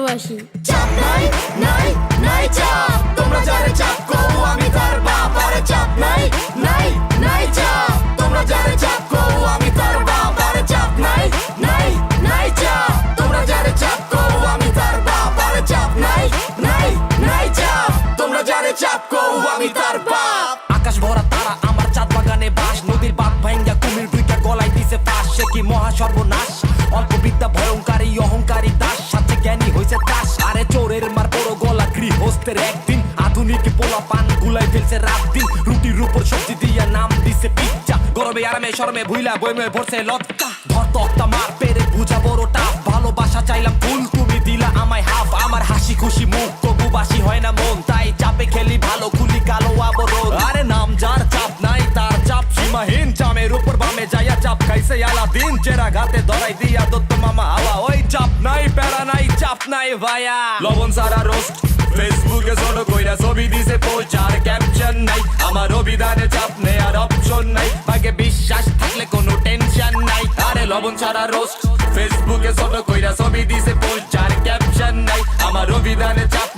ভালোবাসি। চাপ নাই নাই নাই চাপ, তোমরা যারে চাপ কও আমি তার বাপ। আরে চাপ নাই নাই নাই চাপ, তোমরা যারে চাপ কও আমি তার বাপ। আরে চাপ নাই নাই নাই চাপ, তোমরা যারে চাপ কও আমি তার বাপ। আরে চাপ নাই নাই নাই চাপ, তোমরা যারে চাপ কও আমি তার বাপ। আকাশ ভরা তারা আমার চাঁদ বাগানে বাস, নদীর বাঁধ ভাঙ্গা কুমির দুইটা গলায় দিছে ফাঁস। সে কি মহা সর্বনাশ, অল্প বিদ্যা ভয়ঙ্কারী অহংকারী দাস, সাথে জ্ঞানী হইছে তাস। আরে চোরের মার বড় গলা গৃহস্থের একদিন, আধুনিক পোলা পান গুলাই ফেলছে রাত দিন। রুটির উপর সবজি দিয়া নাম দিছে পিজ্জা, গরমে আরামে শরমে ভুইলা বইমে ভরছে লজ্জা। ধর তক্তা মার পেরে বুঝা বড় টাফ, ভালোবাসা চাইলাম ফুল তুমি দিলা আমায় হাফ। আমার হাসি খুশি মুখ তবু বাসি হয় না মন, তাই চাপে খেলি ভালো খুলি কালো আবরণ। আরে নাম যার চাপ নাই তার চাপ সীমাহীন, চামের উপর বামে যাইয়া চাপ খাইছে আলাদিন। চেরা ঘাতে ধরাই দিয়া দত্ত মামা হাওয়া, ওই চাপ নাই প্যারা নাই চাপ নাই ভাইয়া। লবণ সারা রোস্ট ফেসবুকে ছোট কইরা ছবি দিছে পোস্ট, আর ক্যাপশন নাই আমার অভিধানে চাপ নেই আর অপশন নাই। ভাগে বিশ্বাস থাকলে কোনো টেনশন নাই। আরে লবণ সারা রোস্ট ফেসবুকে ছোট কইরা ছবি দিছে পোস্ট, আর ক্যাপশন নাই আমার অভিধানে চাপ